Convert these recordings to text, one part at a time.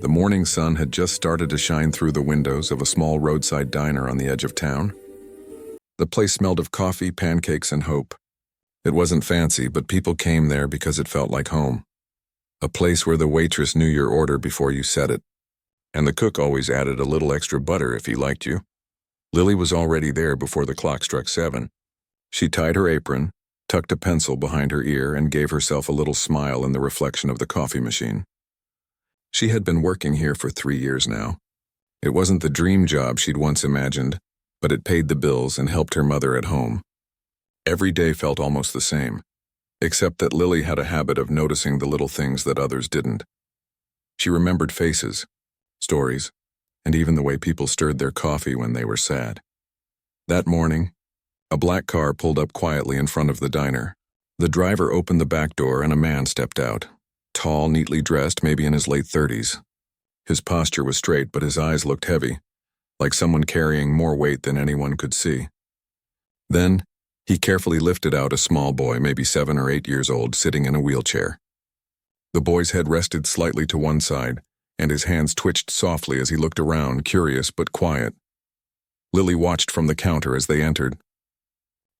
The morning sun had just started to shine through the windows of a small roadside diner on the edge of town. The place smelled of coffee, pancakes, and hope. It wasn't fancy, but people came there because it felt like home. A place where the waitress knew your order before you said it. And the cook always added a little extra butter if he liked you. Lily was already there before the clock struck 7. She tied her apron, tucked a pencil behind her ear, and gave herself a little smile in the reflection of the coffee machine. She had been working here for 3 years now. It wasn't the dream job she'd once imagined, but it paid the bills and helped her mother at home. Every day felt almost the same, except that Lily had a habit of noticing the little things that others didn't. She remembered faces, stories, and even the way people stirred their coffee when they were sad. That morning, a black car pulled up quietly in front of the diner. The driver opened the back door and a man stepped out. Tall, neatly dressed, maybe in his late 30s. His posture was straight, but his eyes looked heavy, like someone carrying more weight than anyone could see. Then, he carefully lifted out a small boy, maybe 7 or 8 years old, sitting in a wheelchair. The boy's head rested slightly to one side, and his hands twitched softly as he looked around, curious but quiet. Lily watched from the counter as they entered.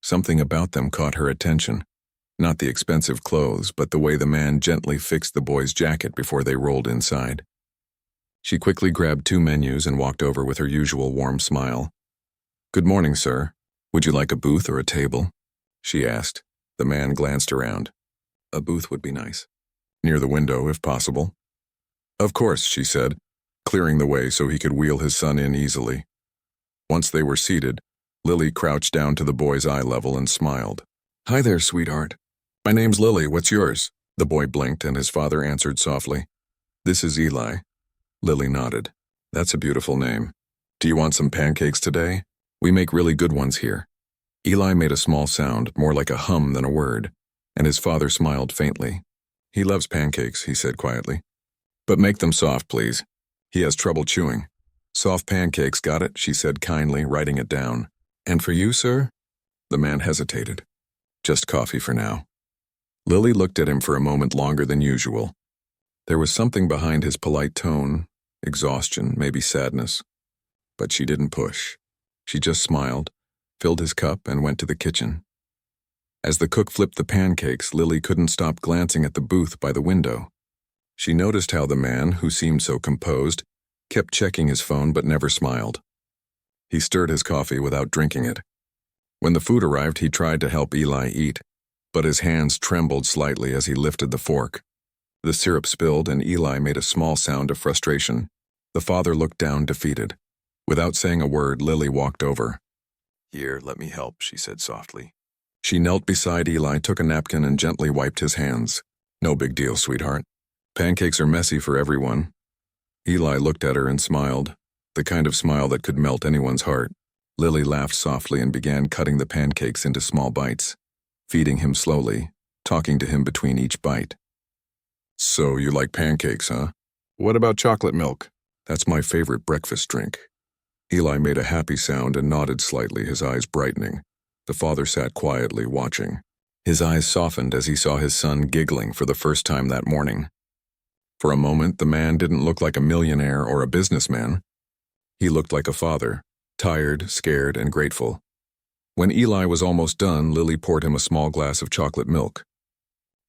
Something about them caught her attention. Not the expensive clothes, but the way the man gently fixed the boy's jacket before they rolled inside. She quickly grabbed 2 menus and walked over with her usual warm smile. "Good morning, sir. Would you like a booth or a table?" she asked. The man glanced around. "A booth would be nice. Near the window, if possible." "Of course," she said, clearing the way so he could wheel his son in easily. Once they were seated, Lily crouched down to the boy's eye level and smiled. "Hi there, sweetheart. My name's Lily, what's yours?" The boy blinked and his father answered softly. "This is Eli." Lily nodded. "That's a beautiful name. Do you want some pancakes today? We make really good ones here." Eli made a small sound, more like a hum than a word, and his father smiled faintly. "He loves pancakes," he said quietly. "But make them soft, please. He has trouble chewing." "Soft pancakes, got it," she said kindly, writing it down. "And for you, sir?" The man hesitated. "Just coffee for now." Lily looked at him for a moment longer than usual. There was something behind his polite tone, exhaustion, maybe sadness. But she didn't push. She just smiled, filled his cup, and went to the kitchen. As the cook flipped the pancakes, Lily couldn't stop glancing at the booth by the window. She noticed how the man, who seemed so composed, kept checking his phone but never smiled. He stirred his coffee without drinking it. When the food arrived, he tried to help Eli eat, but his hands trembled slightly as he lifted the fork. The syrup spilled and Eli made a small sound of frustration. The father looked down, defeated. Without saying a word, Lily walked over. "Here, let me help," she said softly. She knelt beside Eli, took a napkin, and gently wiped his hands. "No big deal, sweetheart. Pancakes are messy for everyone." Eli looked at her and smiled, the kind of smile that could melt anyone's heart. Lily laughed softly and began cutting the pancakes into small bites, feeding him slowly, talking to him between each bite. "So you like pancakes, huh? What about chocolate milk?" "That's my favorite breakfast drink." Eli made a happy sound and nodded slightly, his eyes brightening. The father sat quietly, watching. His eyes softened as he saw his son giggling for the first time that morning. For a moment, the man didn't look like a millionaire or a businessman. He looked like a father, tired, scared, and grateful. When Eli was almost done, Lily poured him a small glass of chocolate milk.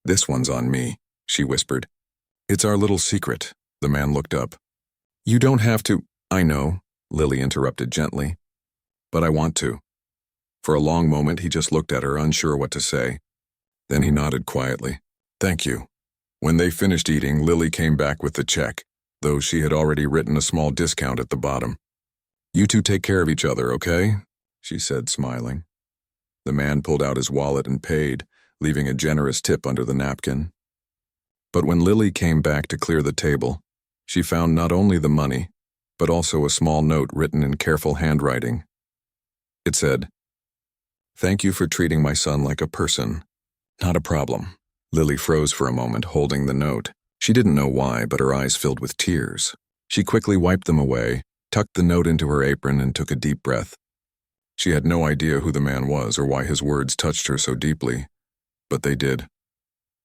"This one's on me," she whispered. "It's our little secret." The man looked up. "You don't have to—" "I know," Lily interrupted gently. "But I want to." For a long moment, he just looked at her, unsure what to say. Then he nodded quietly. "Thank you." When they finished eating, Lily came back with the check, though she had already written a small discount at the bottom. "You two take care of each other, okay?" she said, smiling. The man pulled out his wallet and paid, leaving a generous tip under the napkin. But when Lily came back to clear the table, she found not only the money, but also a small note written in careful handwriting. It said, "Thank you for treating my son like a person." "Not a problem." Lily froze for a moment, holding the note. She didn't know why, but her eyes filled with tears. She quickly wiped them away, tucked the note into her apron, and took a deep breath. She had no idea who the man was or why his words touched her so deeply, but they did.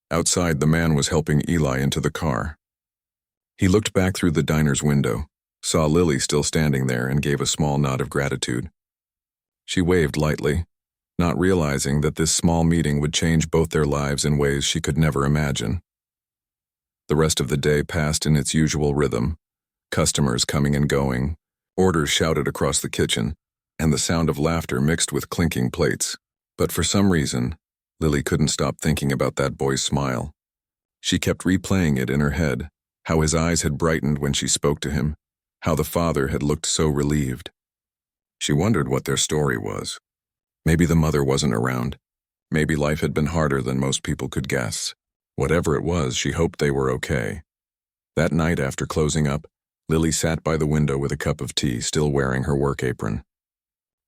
Outside, the man was helping Eli into the car. He looked back through the diner's window, saw Lily still standing there, and gave a small nod of gratitude. She waved lightly, not realizing that this small meeting would change both their lives in ways she could never imagine. The rest of the day passed in its usual rhythm, customers coming and going, orders shouted across the kitchen, and the sound of laughter mixed with clinking plates. But for some reason, Lily couldn't stop thinking about that boy's smile. She kept replaying it in her head, how his eyes had brightened when she spoke to him, how the father had looked so relieved. She wondered what their story was. Maybe the mother wasn't around. Maybe life had been harder than most people could guess. Whatever it was, she hoped they were okay. That night after closing up, Lily sat by the window with a cup of tea, still wearing her work apron.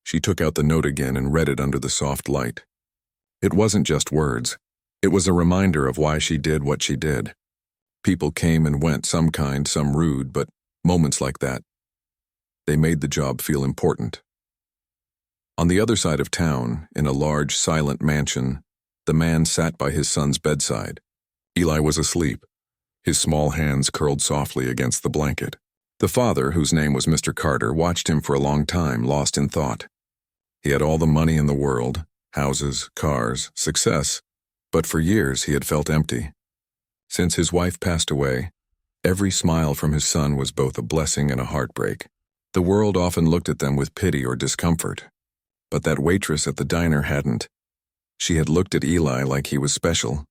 She took out the note again and read it under the soft light. It wasn't just words. It was a reminder of why she did what she did. People came and went, some kind, some rude, but moments like that, they made the job feel important. On the other side of town, in a large, silent mansion, the man sat by his son's bedside. Eli was asleep, his small hands curled softly against the blanket. The father, whose name was Mr. Carter, watched him for a long time, lost in thought. He had all the money in the world, houses, cars, success, but for years he had felt empty. Since his wife passed away, every smile from his son was both a blessing and a heartbreak. The world often looked at them with pity or discomfort, but that waitress at the diner hadn't. She had looked at Eli like he was special,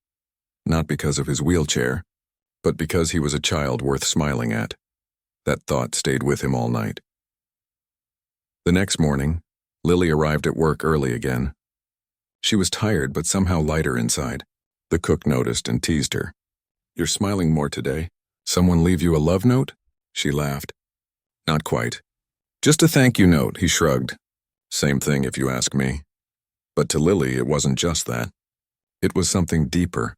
not because of his wheelchair, but because he was a child worth smiling at. That thought stayed with him all night. The next morning, Lily arrived at work early again. She was tired but somehow lighter inside. The cook noticed and teased her. "You're smiling more today. Someone leave you a love note?" She laughed. "Not quite. Just a thank you note," he shrugged. "Same thing if you ask me." But to Lily, it wasn't just that. It was something deeper.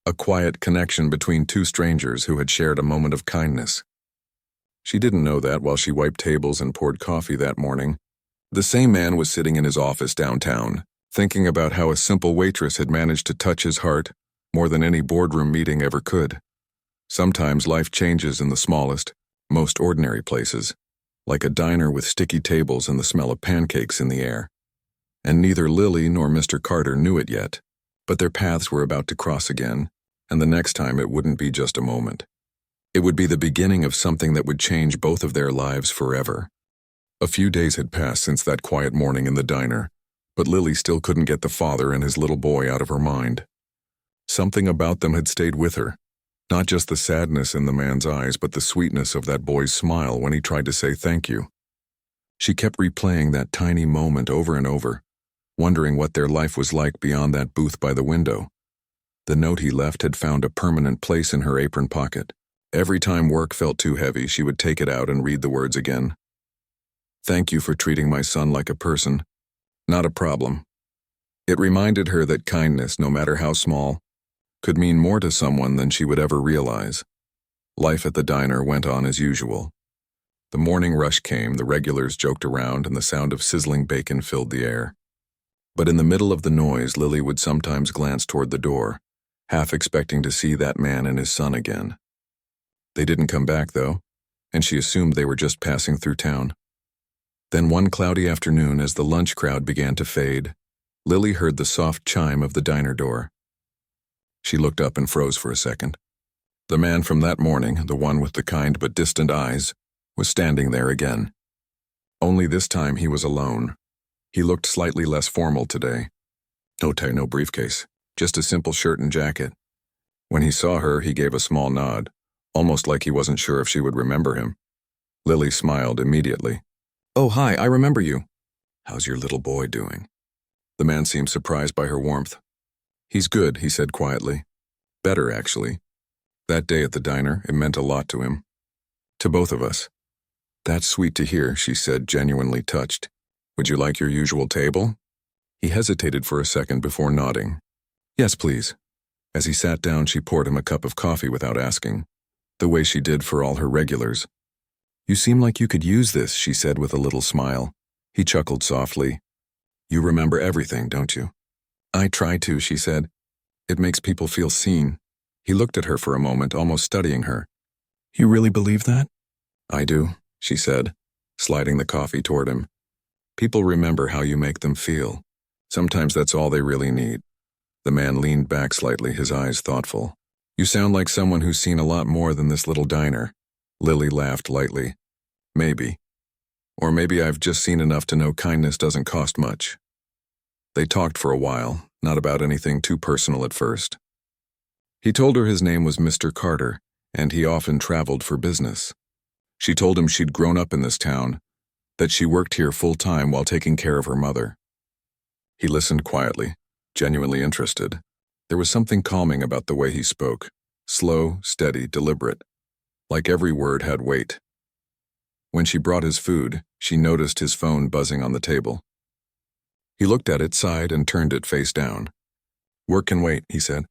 A quiet connection between two strangers who had shared a moment of kindness. She didn't know that while she wiped tables and poured coffee that morning. The same man was sitting in his office downtown, thinking about how a simple waitress had managed to touch his heart more than any boardroom meeting ever could. Sometimes life changes in the smallest, most ordinary places, like a diner with sticky tables and the smell of pancakes in the air. And neither Lily nor Mr. Carter knew it yet, but their paths were about to cross again, and the next time it wouldn't be just a moment. It would be the beginning of something that would change both of their lives forever. A few days had passed since that quiet morning in the diner, but Lily still couldn't get the father and his little boy out of her mind. Something about them had stayed with her, not just the sadness in the man's eyes, but the sweetness of that boy's smile when he tried to say thank you. She kept replaying that tiny moment over and over, wondering what their life was like beyond that booth by the window. The note he left had found a permanent place in her apron pocket. Every time work felt too heavy, she would take it out and read the words again. "Thank you for treating my son like a person. Not a problem." It reminded her that kindness, no matter how small, could mean more to someone than she would ever realize. Life at the diner went on as usual. The morning rush came, the regulars joked around, and the sound of sizzling bacon filled the air. But in the middle of the noise, Lily would sometimes glance toward the door, half expecting to see that man and his son again. They didn't come back, though, and she assumed they were just passing through town. Then one cloudy afternoon, as the lunch crowd began to fade, Lily heard the soft chime of the diner door. She looked up and froze for a second. The man from that morning, the one with the kind but distant eyes, was standing there again. Only this time he was alone. He looked slightly less formal today. No tie, no briefcase, just a simple shirt and jacket. When he saw her, he gave a small nod, almost like he wasn't sure if she would remember him. Lily smiled immediately. "Oh, hi, I remember you. How's your little boy doing?" The man seemed surprised by her warmth. "He's good," he said quietly. "Better, actually. That day at the diner, it meant a lot to him. To both of us." "That's sweet to hear," she said, genuinely touched. "Would you like your usual table?" He hesitated for a second before nodding. "Yes, please." As he sat down, she poured him a cup of coffee without asking, the way she did for all her regulars. "You seem like you could use this," she said with a little smile. He chuckled softly. "You remember everything, don't you?" "I try to," she said. "It makes people feel seen." He looked at her for a moment, almost studying her. You really believe that? I do, she said, sliding the coffee toward him. People remember how you make them feel. Sometimes that's all they really need. The man leaned back slightly, his eyes thoughtful. You sound like someone who's seen a lot more than this little diner. Lily laughed lightly. Maybe. Or maybe I've just seen enough to know kindness doesn't cost much. They talked for a while, not about anything too personal at first. He told her his name was Mr. Carter, and he often traveled for business. She told him she'd grown up in this town, that she worked here full-time while taking care of her mother. He listened quietly, genuinely interested. There was something calming about the way he spoke, slow, steady, deliberate, like every word had weight. When she brought his food, she noticed his phone buzzing on the table. He looked at it, sighed, and turned it face down. Work can wait, he said.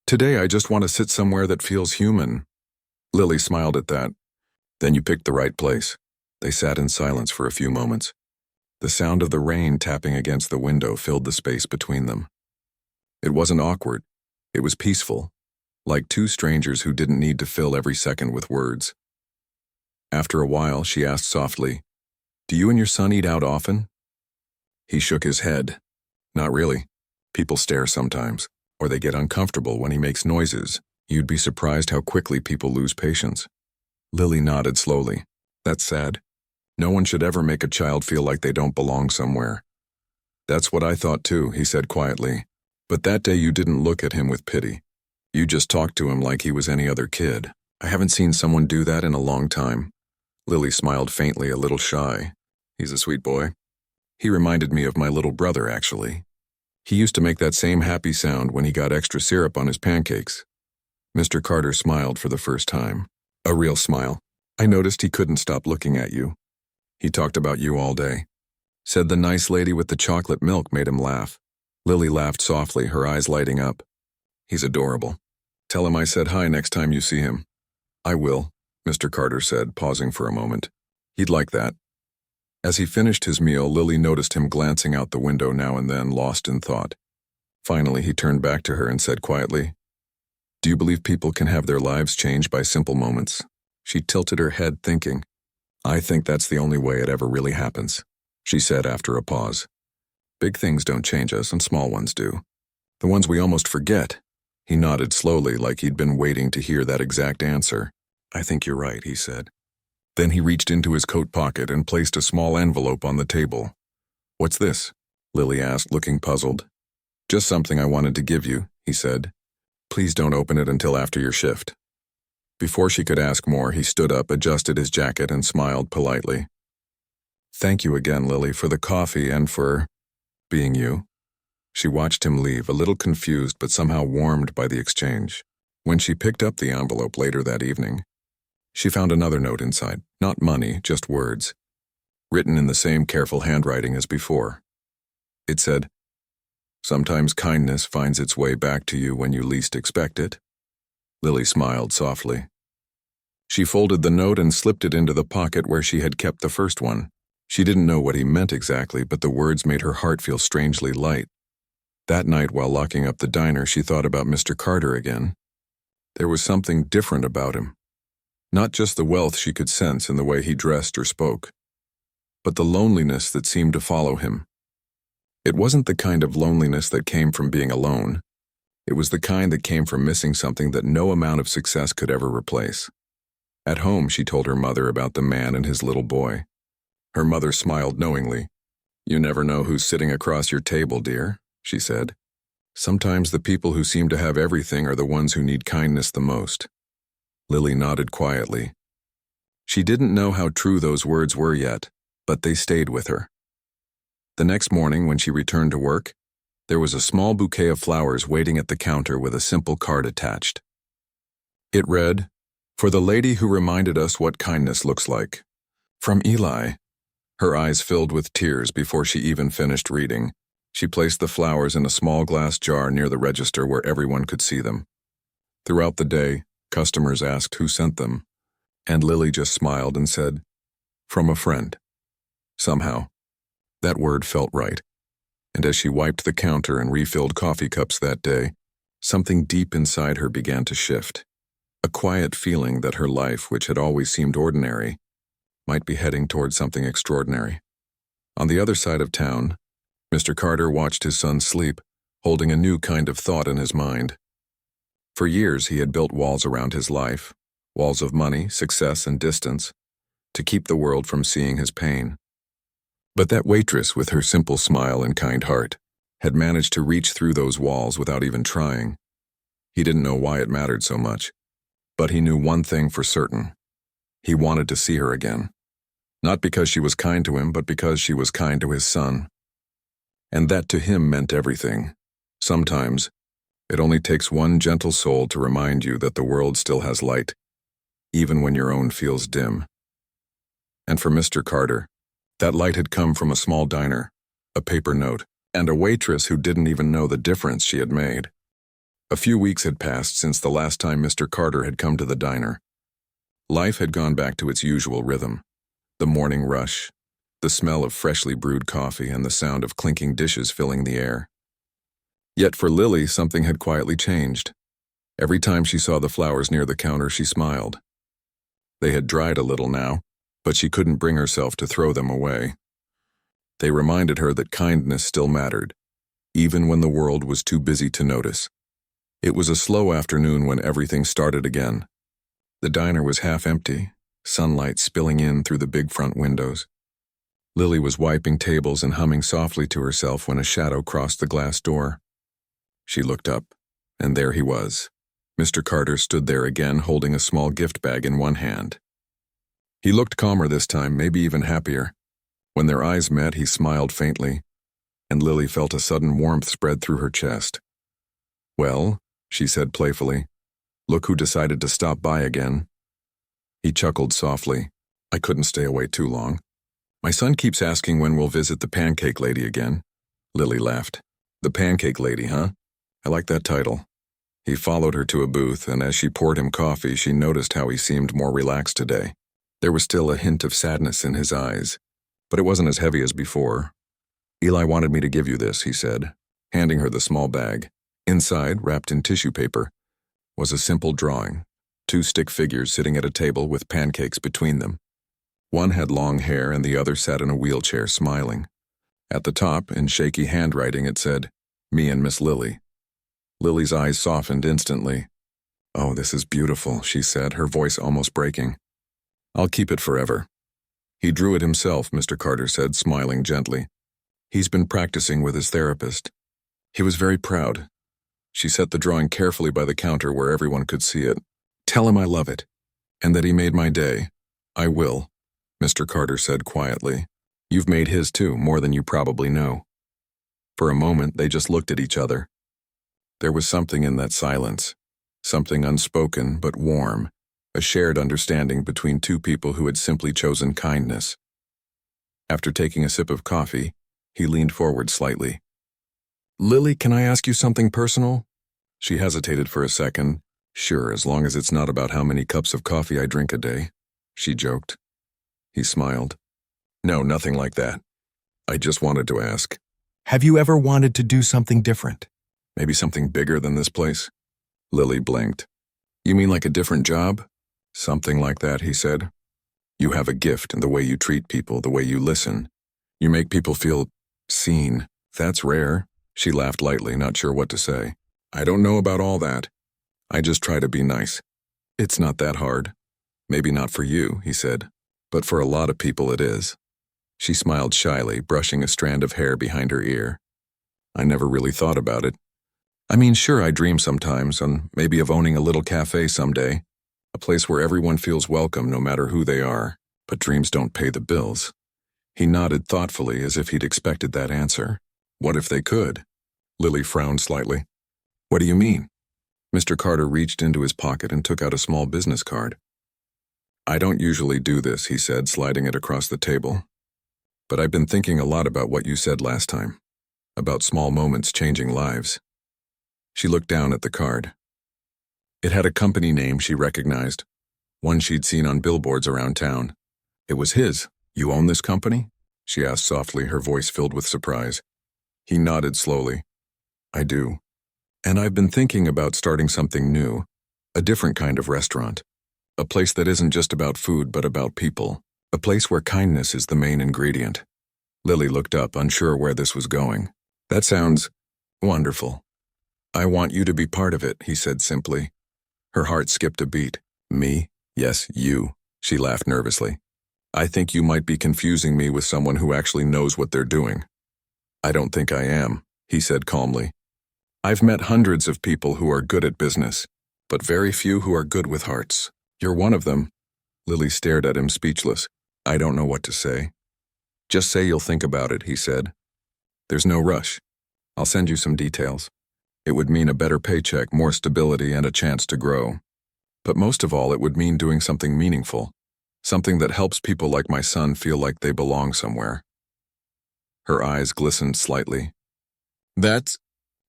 Today I just want to sit somewhere that feels human. Lily smiled at that. Then you picked the right place. They sat in silence for a few moments. The sound of the rain tapping against the window filled the space between them. It wasn't awkward. It was peaceful, like two strangers who didn't need to fill every second with words. After a while, she asked softly, Do you and your son eat out often? He shook his head. Not really. People stare sometimes, or they get uncomfortable when he makes noises. You'd be surprised how quickly people lose patience. Lily nodded slowly. That's sad. No one should ever make a child feel like they don't belong somewhere. That's what I thought too, he said quietly. But that day you didn't look at him with pity. You just talked to him like he was any other kid. I haven't seen someone do that in a long time. Lily smiled faintly, a little shy. He's a sweet boy. He reminded me of my little brother, actually. He used to make that same happy sound when he got extra syrup on his pancakes. Mr. Carter smiled for the first time. A real smile. I noticed he couldn't stop looking at you. He talked about you all day. Said the nice lady with the chocolate milk made him laugh. Lily laughed softly, her eyes lighting up. He's adorable. Tell him I said hi next time you see him. I will, Mr. Carter said, pausing for a moment. He'd like that. As he finished his meal, Lily noticed him glancing out the window now and then, lost in thought. Finally, he turned back to her and said quietly, Do you believe people can have their lives changed by simple moments? She tilted her head, thinking. I think that's the only way it ever really happens, she said after a pause. Big things don't change us, and small ones do. The ones we almost forget. He nodded slowly, like he'd been waiting to hear that exact answer. I think you're right, he said. Then he reached into his coat pocket and placed a small envelope on the table. What's this? Lily asked, looking puzzled. Just something I wanted to give you, he said. Please don't open it until after your shift. Before she could ask more, he stood up, adjusted his jacket, and smiled politely. Thank you again, Lily, for the coffee and for being you. She watched him leave, a little confused but somehow warmed by the exchange. When she picked up the envelope later that evening, she found another note inside, not money, just words, written in the same careful handwriting as before. It said, Sometimes kindness finds its way back to you when you least expect it. Lily smiled softly. She folded the note and slipped it into the pocket where she had kept the first one. She didn't know what he meant exactly, but the words made her heart feel strangely light. That night, while locking up the diner, she thought about Mr. Carter again. There was something different about him. Not just the wealth she could sense in the way he dressed or spoke, but the loneliness that seemed to follow him. It wasn't the kind of loneliness that came from being alone. It was the kind that came from missing something that no amount of success could ever replace. At home, she told her mother about the man and his little boy. Her mother smiled knowingly. You never know who's sitting across your table, dear, she said. Sometimes the people who seem to have everything are the ones who need kindness the most. Lily nodded quietly. She didn't know how true those words were yet, but they stayed with her. The next morning, when she returned to work, there was a small bouquet of flowers waiting at the counter with a simple card attached. It read, For the lady who reminded us what kindness looks like. From Eli. Her eyes filled with tears before she even finished reading. She placed the flowers in a small glass jar near the register where everyone could see them. Throughout the day, customers asked who sent them, and Lily just smiled and said, From a friend. Somehow, that word felt right, and as she wiped the counter and refilled coffee cups that day, something deep inside her began to shift. a quiet feeling that her life, which had always seemed ordinary, might be heading toward something extraordinary. On the other side of town, Mr. Carter watched his son sleep, holding a new kind of thought in his mind. For years he had built walls around his life, walls of money, success, and distance, to keep the world from seeing his pain. But that waitress, with her simple smile and kind heart, had managed to reach through those walls without even trying. He didn't know why it mattered so much, but he knew one thing for certain. He wanted to see her again. Not because she was kind to him, but because she was kind to his son. And that to him meant everything. Sometimes, it only takes one gentle soul to remind you that the world still has light, even when your own feels dim. And for Mr. Carter, that light had come from a small diner, a paper note, and a waitress who didn't even know the difference she had made. A few weeks had passed since the last time Mr. Carter had come to the diner. Life had gone back to its usual rhythm. The morning rush, the smell of freshly brewed coffee, and the sound of clinking dishes filling the air. Yet for Lily, something had quietly changed. Every time she saw the flowers near the counter, she smiled. They had dried a little now, but she couldn't bring herself to throw them away. They reminded her that kindness still mattered, even when the world was too busy to notice. It was a slow afternoon when everything started again. The diner was half empty, sunlight spilling in through the big front windows. Lily was wiping tables and humming softly to herself when a shadow crossed the glass door. She looked up, and there he was. Mr. Carter stood there again, holding a small gift bag in one hand. He looked calmer this time, maybe even happier. When their eyes met, he smiled faintly, and Lily felt a sudden warmth spread through her chest. "Well," she said playfully, "look who decided to stop by again." He chuckled softly. "I couldn't stay away too long. My son keeps asking when we'll visit the Pancake Lady again." Lily laughed. "The Pancake Lady, huh? I like that title." He followed her to a booth, and as she poured him coffee, she noticed how he seemed more relaxed today. There was still a hint of sadness in his eyes, but it wasn't as heavy as before. "Eli wanted me to give you this," he said, handing her the small bag. Inside, wrapped in tissue paper, was a simple drawing, 2 stick figures sitting at a table with pancakes between them. One had long hair and the other sat in a wheelchair smiling. At the top, in shaky handwriting, it said, "Me and Miss Lily." Lily's eyes softened instantly. "Oh, this is beautiful," she said, her voice almost breaking. "I'll keep it forever." "He drew it himself," Mr. Carter said, smiling gently. "He's been practicing with his therapist." He was very proud. She set the drawing carefully by the counter where everyone could see it. "Tell him I love it, and that he made my day." "I will," Mr. Carter said quietly. "You've made his too, more than you probably know." For a moment, they just looked at each other. There was something in that silence, something unspoken but warm, a shared understanding between two people who had simply chosen kindness. After taking a sip of coffee, he leaned forward slightly. "Lily, can I ask you something personal?" She hesitated for a second. "Sure, as long as it's not about how many cups of coffee I drink a day," she joked. He smiled. "No, nothing like that. I just wanted to ask, have you ever wanted to do something different? Maybe something bigger than this place?" Lily blinked. "You mean like a different job?" "Something like that," he said. "You have a gift in the way you treat people, the way you listen. You make people feel seen. That's rare." She laughed lightly, not sure what to say. "I don't know about all that. I just try to be nice. It's not that hard. Maybe not for you," he said, "but for a lot of people it is." She smiled shyly, brushing a strand of hair behind her ear. "I never really thought about it. I mean, sure, I dream sometimes, and maybe of owning a little cafe someday, a place where everyone feels welcome no matter who they are, but dreams don't pay the bills." He nodded thoughtfully as if he'd expected that answer. "What if they could?" Lily frowned slightly. "What do you mean?" Mr. Carter reached into his pocket and took out a small business card. "I don't usually do this," he said, sliding it across the table. "But I've been thinking a lot about what you said last time, about small moments changing lives." She looked down at the card. It had a company name she recognized, one she'd seen on billboards around town. It was his. "You own this company?" she asked softly, her voice filled with surprise. He nodded slowly. "I do. And I've been thinking about starting something new, A different kind of restaurant. A place that isn't just about food but about people. A place where kindness is the main ingredient. Lily looked up, unsure where this was going. That sounds wonderful. I want you to be part of it, he said simply. Her heart skipped a beat. Me? Yes, you. She laughed nervously. I think you might be confusing me with someone who actually knows what they're doing. I don't think I am, he said calmly. I've met hundreds of people who are good at business, but very few who are good with hearts. You're one of them. Lily stared at him speechless. I don't know what to say. Just say you'll think about it, he said. There's no rush. I'll send you some details. It would mean a better paycheck, more stability, and a chance to grow. But most of all, it would mean doing something meaningful, something that helps people like my son feel like they belong somewhere. Her eyes glistened slightly.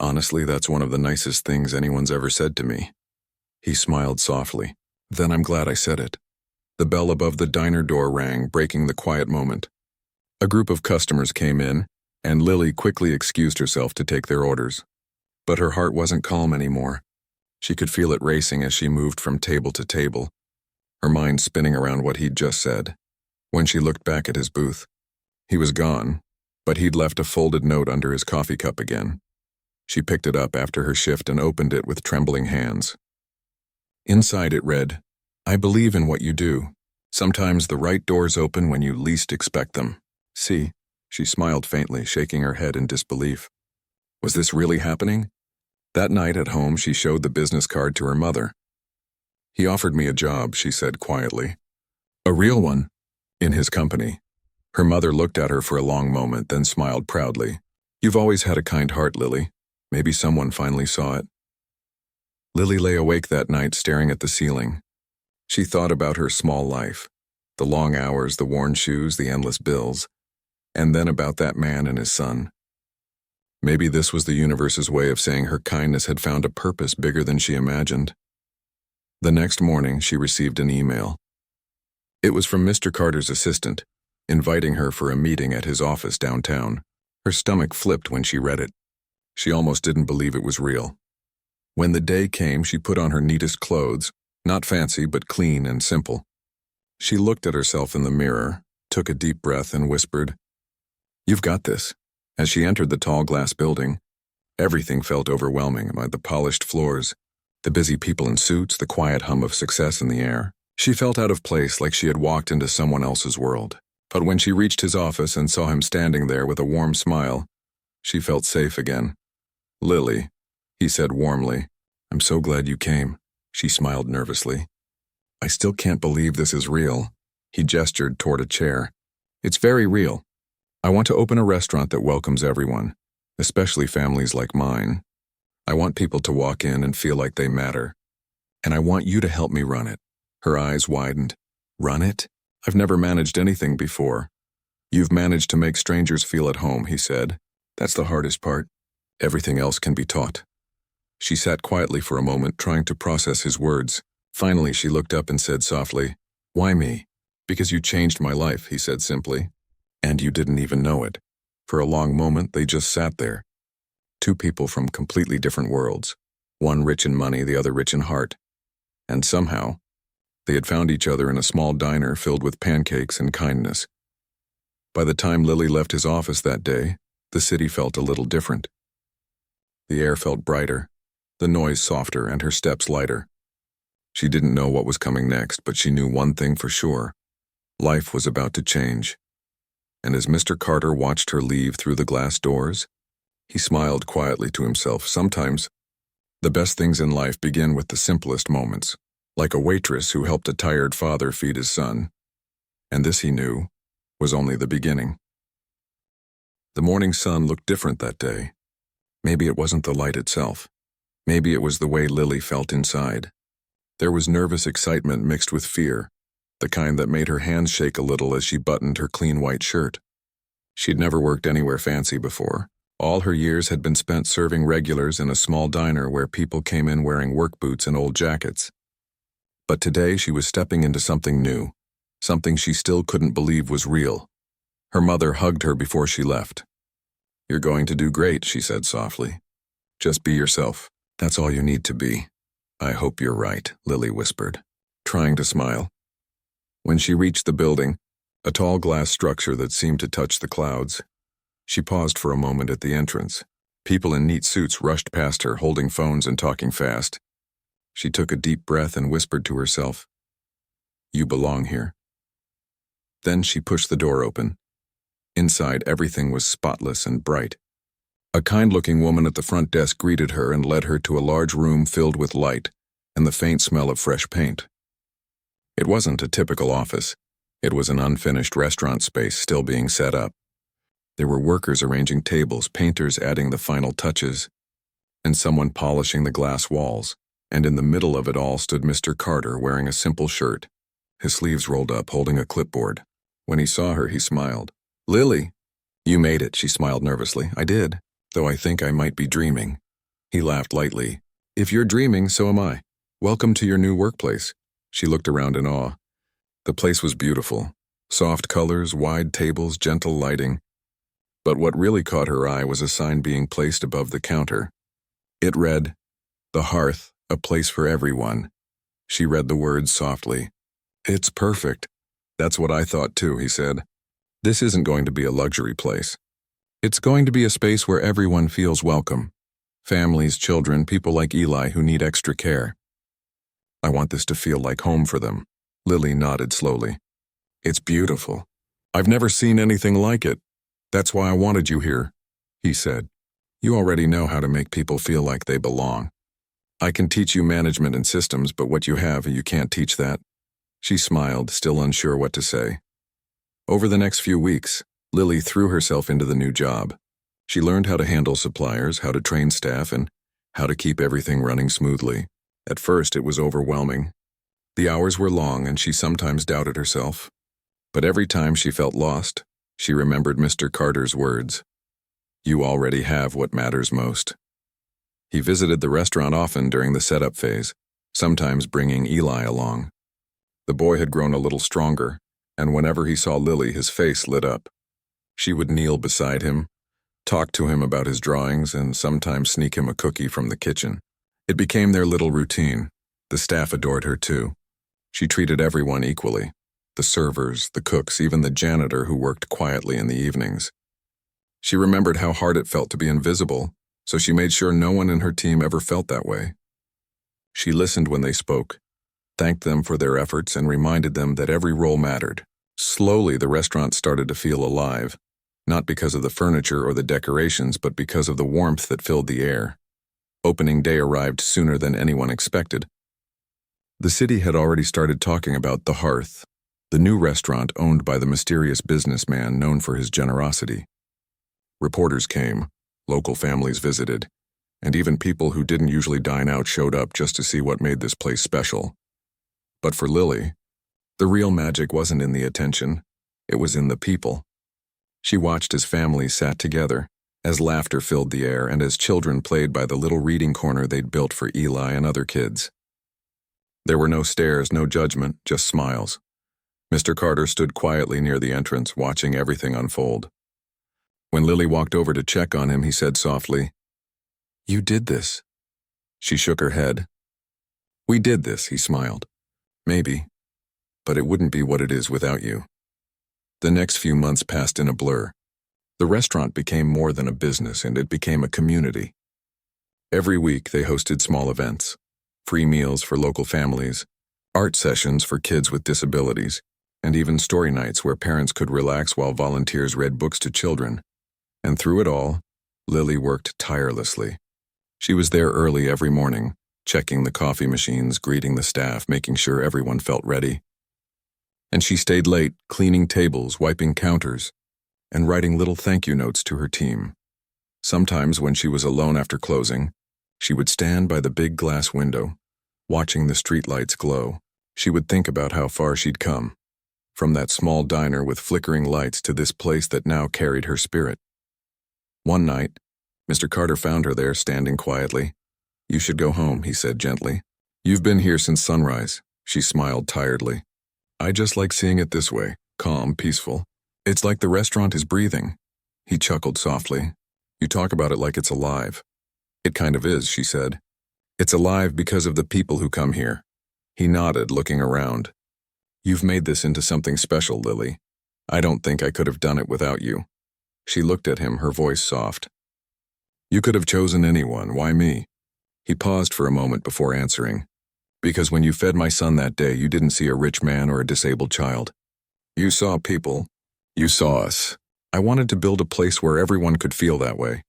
Honestly, that's one of the nicest things anyone's ever said to me. He smiled softly. Then I'm glad I said it. The bell above the diner door rang, breaking the quiet moment. A group of customers came in, and Lily quickly excused herself to take their orders. But her heart wasn't calm anymore. She could feel it racing as she moved from table to table, her mind spinning around what he'd just said. When she looked back at his booth, he was gone, but he'd left a folded note under his coffee cup again. She picked it up after her shift and opened it with trembling hands. Inside it read, I believe in what you do. Sometimes the right doors open when you least expect them. See, she smiled faintly, shaking her head in disbelief. Was this really happening? That night at home, she showed the business card to her mother. He offered me a job, she said quietly. A real one, in his company. Her mother looked at her for a long moment, then smiled proudly. You've always had a kind heart, Lily. Maybe someone finally saw it. Lily lay awake that night staring at the ceiling. She thought about her small life, the long hours, the worn shoes, the endless bills, and then about that man and his son. Maybe this was the universe's way of saying her kindness had found a purpose bigger than she imagined. The next morning, she received an email. It was from Mr. Carter's assistant, inviting her for a meeting at his office downtown. Her stomach flipped when she read it. She almost didn't believe it was real. When the day came, she put on her neatest clothes, not fancy but clean and simple. She looked at herself in the mirror, took a deep breath, and whispered, You've got this. As she entered the tall glass building, everything felt overwhelming amid the polished floors, the busy people in suits, the quiet hum of success in the air. She felt out of place, like she had walked into someone else's world. But when she reached his office and saw him standing there with a warm smile, she felt safe again. Lily, he said warmly, I'm so glad you came. She smiled nervously. I still can't believe this is real. He gestured toward a chair. It's very real. I want to open a restaurant that welcomes everyone, especially families like mine. I want people to walk in and feel like they matter. And I want you to help me run it. Her eyes widened. Run it? I've never managed anything before. You've managed to make strangers feel at home, he said. That's the hardest part. Everything else can be taught. She sat quietly for a moment, trying to process his words. Finally, she looked up and said softly, Why me? Because you changed my life, he said simply. And you didn't even know it. For a long moment, they just sat there. Two people from completely different worlds. One rich in money, the other rich in heart. And somehow, they had found each other in a small diner filled with pancakes and kindness. By the time Lily left his office that day, the city felt a little different. The air felt brighter, the noise softer, and her steps lighter. She didn't know what was coming next, but she knew one thing for sure. Life was about to change. And as Mr. Carter watched her leave through the glass doors, he smiled quietly to himself. Sometimes, the best things in life begin with the simplest moments, like a waitress who helped a tired father feed his son. And this, he knew, was only the beginning. The morning sun looked different that day. Maybe it wasn't the light itself. Maybe it was the way Lily felt inside. There was nervous excitement mixed with fear, the kind that made her hands shake a little as she buttoned her clean white shirt. She'd never worked anywhere fancy before. All her years had been spent serving regulars in a small diner where people came in wearing work boots and old jackets. But today she was stepping into something new, something she still couldn't believe was real. Her mother hugged her before she left. You're going to do great, she said softly. Just be yourself. That's all you need to be. I hope you're right, Lily whispered, trying to smile. When she reached the building, a tall glass structure that seemed to touch the clouds, she paused for a moment at the entrance. People in neat suits rushed past her, holding phones and talking fast. She took a deep breath and whispered to herself, "You belong here." Then she pushed the door open. Inside, everything was spotless and bright. A kind-looking woman at the front desk greeted her and led her to a large room filled with light and the faint smell of fresh paint. It wasn't a typical office. It was an unfinished restaurant space still being set up. There were workers arranging tables, painters adding the final touches, and someone polishing the glass walls. And in the middle of it all stood Mr. Carter wearing a simple shirt, his sleeves rolled up, holding a clipboard. When he saw her, he smiled. "Lily, you made it," she smiled nervously. "I did, though I think I might be dreaming." He laughed lightly. "If you're dreaming, so am I. Welcome to your new workplace." She looked around in awe. The place was beautiful. Soft colors, wide tables, gentle lighting. But what really caught her eye was a sign being placed above the counter. It read, "The Hearth, a place for everyone." She read the words softly. "It's perfect." "That's what I thought too," he said. "This isn't going to be a luxury place. It's going to be a space where everyone feels welcome. Families, children, people like Eli who need extra care. I want this to feel like home for them." Lily nodded slowly. "It's beautiful. I've never seen anything like it. That's why I wanted you here," he said. "You already know how to make people feel like they belong. I can teach you management and systems, but what you have, you can't teach that." She smiled, still unsure what to say. Over the next few weeks, Lily threw herself into the new job. She learned how to handle suppliers, how to train staff, and how to keep everything running smoothly. At first, it was overwhelming. The hours were long, and she sometimes doubted herself. But every time she felt lost, she remembered Mr. Carter's words, "You already have what matters most." He visited the restaurant often during the setup phase, sometimes bringing Eli along. The boy had grown a little stronger, and whenever he saw Lily, his face lit up. She would kneel beside him, talk to him about his drawings, and sometimes sneak him a cookie from the kitchen. It became their little routine. The staff adored her too. She treated everyone equally. The servers, the cooks, even the janitor who worked quietly in the evenings. She remembered how hard it felt to be invisible, so she made sure no one in her team ever felt that way. She listened when they spoke, thanked them for their efforts, and reminded them that every role mattered. Slowly, the restaurant started to feel alive, not because of the furniture or the decorations, but because of the warmth that filled the air. Opening day arrived sooner than anyone expected. The city had already started talking about The Hearth, the new restaurant owned by the mysterious businessman known for his generosity. Reporters came, local families visited, and even people who didn't usually dine out showed up just to see what made this place special. But for Lily, the real magic wasn't in the attention, it was in the people. She watched as families sat together, as laughter filled the air, and as children played by the little reading corner they'd built for Eli and other kids. There were no stares, no judgment, just smiles. Mr. Carter stood quietly near the entrance, watching everything unfold. When Lily walked over to check on him, he said softly, "You did this." She shook her head. "We did this," he smiled. "Maybe, but it wouldn't be what it is without you." The next few months passed in a blur. The restaurant became more than a business, and it became a community. Every week they hosted small events, free meals for local families, art sessions for kids with disabilities, and even story nights where parents could relax while volunteers read books to children. And through it all, Lily worked tirelessly. She was there early every morning, checking the coffee machines, greeting the staff, making sure everyone felt ready. And she stayed late, cleaning tables, wiping counters, and writing little thank you notes to her team. Sometimes when she was alone after closing, she would stand by the big glass window, watching the streetlights glow. She would think about how far she'd come, from that small diner with flickering lights to this place that now carried her spirit. One night, Mr. Carter found her there standing quietly. "You should go home," he said gently. "You've been here since sunrise." She smiled tiredly. "I just like seeing it this way, calm, peaceful. It's like the restaurant is breathing." He chuckled softly. "You talk about it like it's alive." "It kind of is," she said. It's alive because of the people who come here. He nodded, looking around. You've made this into something special, Lily. I don't think I could have done it without you. She looked at him, her voice soft. You could have chosen anyone, why me? He paused for a moment before answering. Because when you fed my son that day, you didn't see a rich man or a disabled child. You saw people. You saw us. I wanted to build a place where everyone could feel that way.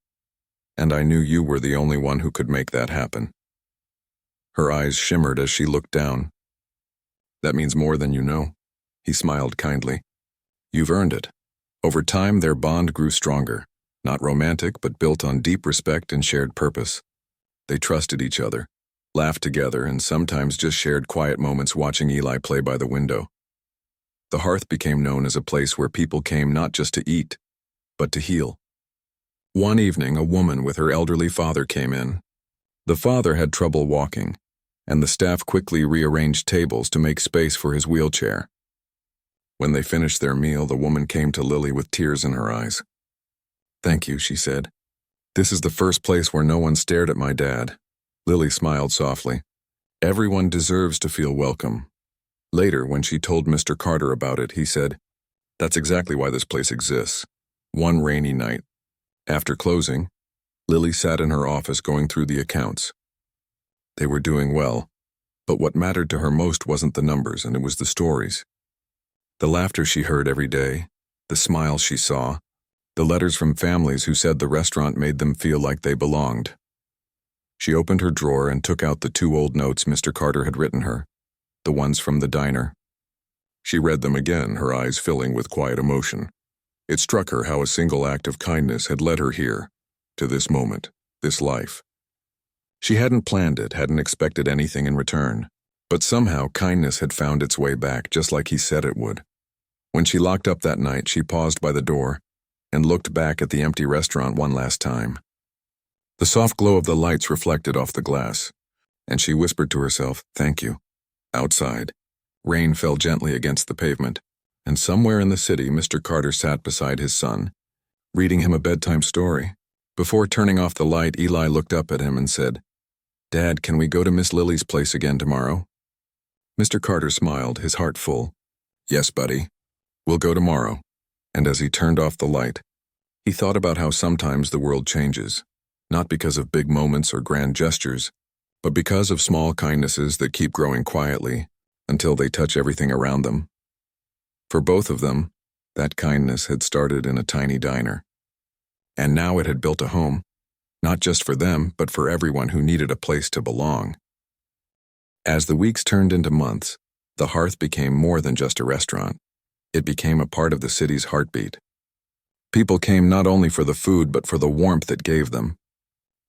And I knew you were the only one who could make that happen. Her eyes shimmered as she looked down. That means more than you know. He smiled kindly. You've earned it. Over time, their bond grew stronger. Not romantic, but built on deep respect and shared purpose. They trusted each other, laughed together, and sometimes just shared quiet moments watching Eli play by the window. The hearth became known as a place where people came not just to eat, but to heal. One evening, a woman with her elderly father came in. The father had trouble walking, and the staff quickly rearranged tables to make space for his wheelchair. When they finished their meal, the woman came to Lily with tears in her eyes. Thank you, she said. This is the first place where no one stared at my dad. Lily smiled softly. Everyone deserves to feel welcome. Later, when she told Mr. Carter about it, he said, That's exactly why this place exists. One rainy night. After closing, Lily sat in her office going through the accounts. They were doing well, but what mattered to her most wasn't the numbers, and it was the stories. The laughter she heard every day, the smiles she saw, the letters from families who said the restaurant made them feel like they belonged. She opened her drawer and took out the 2 old notes Mr. Carter had written her, the ones from the diner. She read them again, her eyes filling with quiet emotion. It struck her how a single act of kindness had led her here, to this moment, this life. She hadn't planned it, hadn't expected anything in return, but somehow kindness had found its way back, just like he said it would. When she locked up that night, she paused by the door and looked back at the empty restaurant one last time. The soft glow of the lights reflected off the glass, and she whispered to herself, Thank you. Outside, rain fell gently against the pavement, and somewhere in the city, Mr. Carter sat beside his son, reading him a bedtime story. Before turning off the light, Eli looked up at him and said, Dad, can we go to Miss Lily's place again tomorrow? Mr. Carter smiled, his heart full. Yes, buddy. We'll go tomorrow. And as he turned off the light, he thought about how sometimes the world changes, not because of big moments or grand gestures, but because of small kindnesses that keep growing quietly until they touch everything around them. For both of them, that kindness had started in a tiny diner. And now it had built a home, not just for them, but for everyone who needed a place to belong. As the weeks turned into months, the hearth became more than just a restaurant. It became a part of the city's heartbeat. People came not only for the food, but for the warmth it gave them.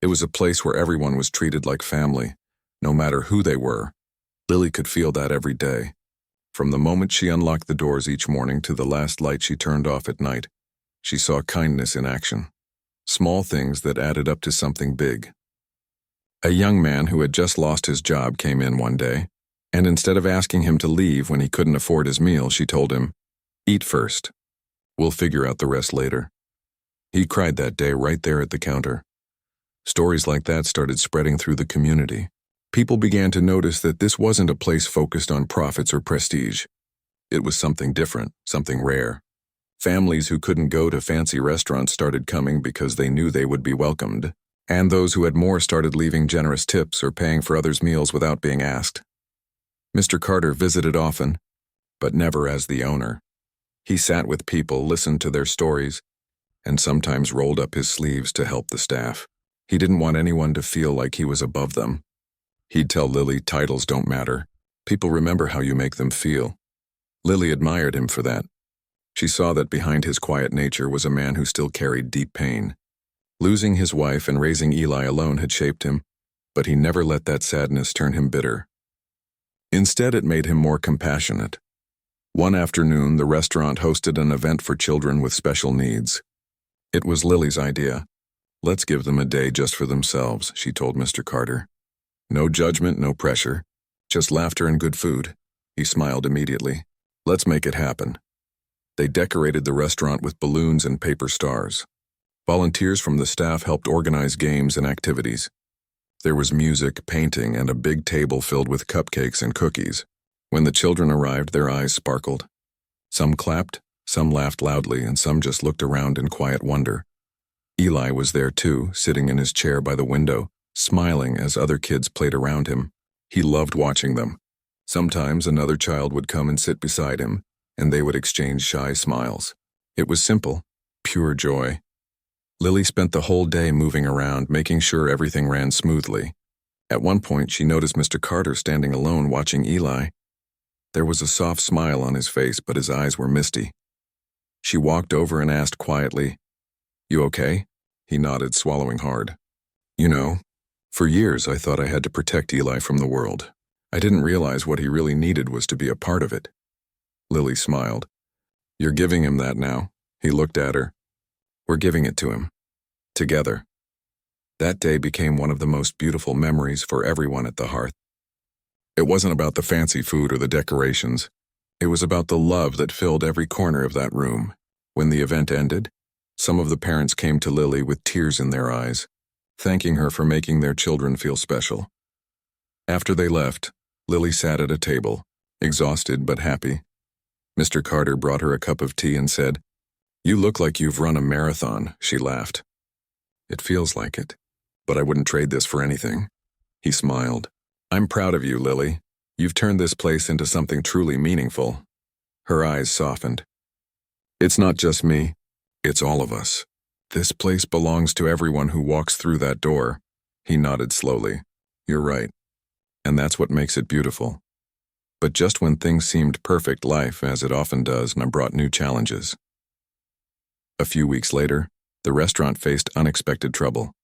It was a place where everyone was treated like family, no matter who they were. Lily could feel that every day. From the moment she unlocked the doors each morning to the last light she turned off at night, she saw kindness in action. Small things that added up to something big. A young man who had just lost his job came in one day, and instead of asking him to leave when he couldn't afford his meal, she told him, Eat first. We'll figure out the rest later. He cried that day right there at the counter. Stories like that started spreading through the community. People began to notice that this wasn't a place focused on profits or prestige. It was something different, something rare. Families who couldn't go to fancy restaurants started coming because they knew they would be welcomed, and those who had more started leaving generous tips or paying for others' meals without being asked. Mr. Carter visited often, but never as the owner. He sat with people, listened to their stories, and sometimes rolled up his sleeves to help the staff. He didn't want anyone to feel like he was above them. He'd tell Lily, titles don't matter. People remember how you make them feel. Lily admired him for that. She saw that behind his quiet nature was a man who still carried deep pain. Losing his wife and raising Eli alone had shaped him, but he never let that sadness turn him bitter. Instead, it made him more compassionate. One afternoon, the restaurant hosted an event for children with special needs. It was Lily's idea. Let's give them a day just for themselves, she told Mr. Carter. No judgment, no pressure, just laughter and good food. He smiled immediately. Let's make it happen. They decorated the restaurant with balloons and paper stars. Volunteers from the staff helped organize games and activities. There was music, painting, and a big table filled with cupcakes and cookies. When the children arrived, their eyes sparkled. Some clapped, some laughed loudly, and some just looked around in quiet wonder. Eli was there too, sitting in his chair by the window, smiling as other kids played around him. He loved watching them. Sometimes another child would come and sit beside him, and they would exchange shy smiles. It was simple, pure joy. Lily spent the whole day moving around, making sure everything ran smoothly. At one point, she noticed Mr. Carter standing alone watching Eli. There was a soft smile on his face, but his eyes were misty. She walked over and asked quietly, "You okay?" He nodded, swallowing hard. "You know, for years I thought I had to protect Eli from the world. I didn't realize what he really needed was to be a part of it." Lily smiled. "You're giving him that now." He looked at her. "We're giving it to him. Together." That day became one of the most beautiful memories for everyone at the hearth. It wasn't about the fancy food or the decorations. It was about the love that filled every corner of that room. When the event ended, some of the parents came to Lily with tears in their eyes, thanking her for making their children feel special. After they left, Lily sat at a table, exhausted but happy. Mr. Carter brought her a cup of tea and said, "You look like you've run a marathon," she laughed. "It feels like it, but I wouldn't trade this for anything." He smiled. "I'm proud of you, Lily. You've turned this place into something truly meaningful." Her eyes softened. "It's not just me. It's all of us. This place belongs to everyone who walks through that door." He nodded slowly. "You're right. And that's what makes it beautiful." But just when things seemed perfect, life, as it often does, brought new challenges. A few weeks later, the restaurant faced unexpected trouble.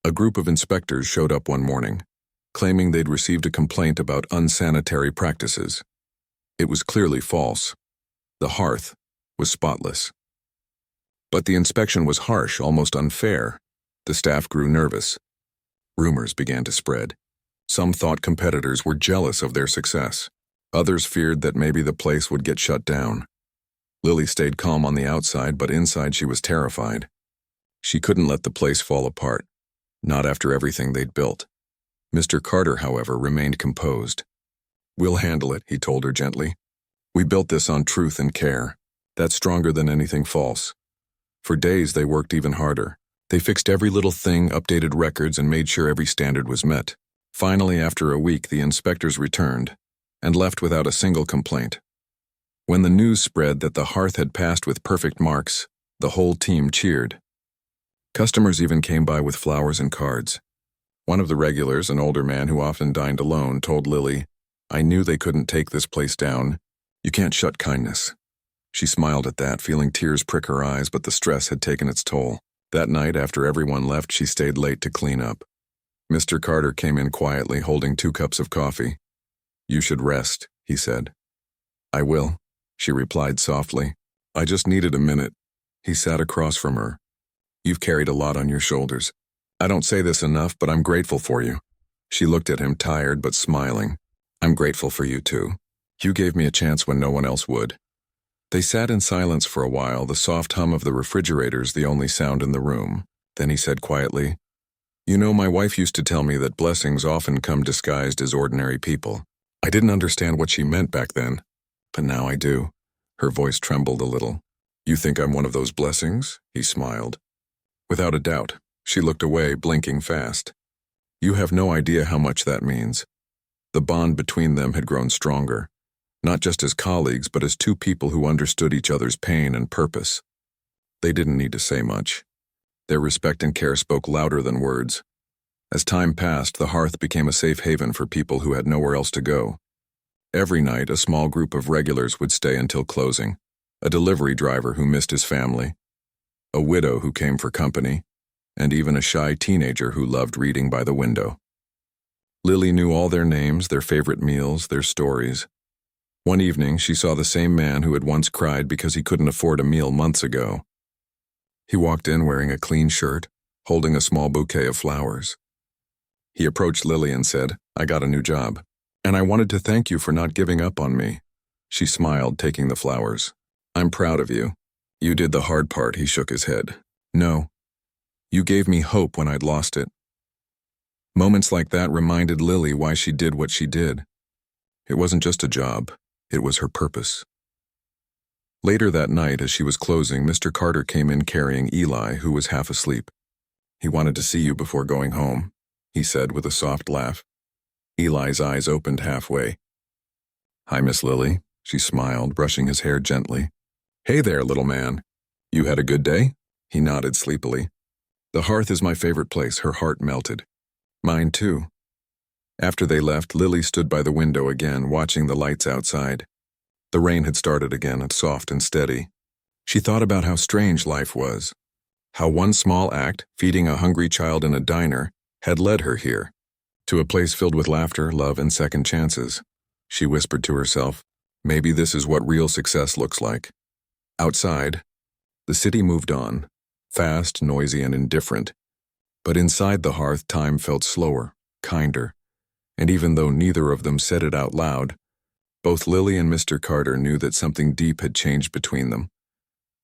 A group of inspectors showed up one morning, claiming they'd received a complaint about unsanitary practices. It was clearly false. The hearth was spotless. But the inspection was harsh, almost unfair. The staff grew nervous. Rumors began to spread. Some thought competitors were jealous of their success. Others feared that maybe the place would get shut down. Lily stayed calm on the outside, but inside she was terrified. She couldn't let the place fall apart, not after everything they'd built. Mr. Carter, however, remained composed. "We'll handle it," he told her gently. "We built this on truth and care. That's stronger than anything false." For days they worked even harder. They fixed every little thing, updated records, and made sure every standard was met. Finally, after a week, the inspectors returned and left without a single complaint. When the news spread that the hearth had passed with perfect marks, the whole team cheered. Customers even came by with flowers and cards. One of the regulars, an older man who often dined alone, told Lily, "I knew they couldn't take this place down. You can't shut kindness." She smiled at that, feeling tears prick her eyes, but the stress had taken its toll. That night, after everyone left, she stayed late to clean up. Mr. Carter came in quietly, holding 2 cups of coffee. "You should rest," he said. "I will," she replied softly. "I just needed a minute." He sat across from her. "You've carried a lot on your shoulders. I don't say this enough, but I'm grateful for you." She looked at him, tired but smiling. "I'm grateful for you too. You gave me a chance when no one else would." They sat in silence for a while, the soft hum of the refrigerators the only sound in the room. Then he said quietly, "You know, my wife used to tell me that blessings often come disguised as ordinary people. I didn't understand what she meant back then, but now I do." Her voice trembled a little. "You think I'm one of those blessings?" He smiled. "Without a doubt." She looked away, blinking fast. "You have no idea how much that means." The bond between them had grown stronger, not just as colleagues, but as 2 people who understood each other's pain and purpose. They didn't need to say much. Their respect and care spoke louder than words. As time passed, the hearth became a safe haven for people who had nowhere else to go. Every night, a small group of regulars would stay until closing. A delivery driver who missed his family, a widow who came for company, and even a shy teenager who loved reading by the window. Lily knew all their names, their favorite meals, their stories. One evening, she saw the same man who had once cried because he couldn't afford a meal months ago. He walked in wearing a clean shirt, holding a small bouquet of flowers. He approached Lily and said, "I got a new job, and I wanted to thank you for not giving up on me." She smiled, taking the flowers. "I'm proud of you. You did the hard part," he shook his head. "No. You gave me hope when I'd lost it." Moments like that reminded Lily why she did what she did. It wasn't just a job, it was her purpose. Later that night, as she was closing, Mr. Carter came in carrying Eli, who was half asleep. "He wanted to see you before going home," he said with a soft laugh. Eli's eyes opened halfway. "Hi, Miss Lily," she smiled, brushing his hair gently. "Hey there, little man. You had a good day?" He nodded sleepily. "The hearth is my favorite place." Her heart melted. "Mine too." After they left, Lily stood by the window again, watching the lights outside. The rain had started again, soft and steady. She thought about how strange life was. How one small act, feeding a hungry child in a diner, had led her here, to a place filled with laughter, love, and second chances. She whispered to herself, maybe this is what real success looks like. Outside, the city moved on, fast, noisy, and indifferent. But inside the hearth, time felt slower, kinder. And even though neither of them said it out loud, both Lily and Mr. Carter knew that something deep had changed between them.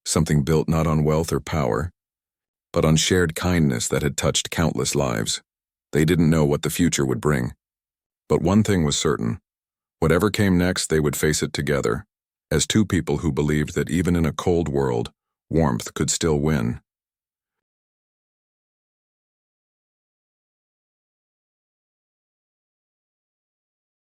Something built not on wealth or power, but on shared kindness that had touched countless lives. They didn't know what the future would bring. But one thing was certain. Whatever came next, they would face it together, as two people who believed that even in a cold world, warmth could still win.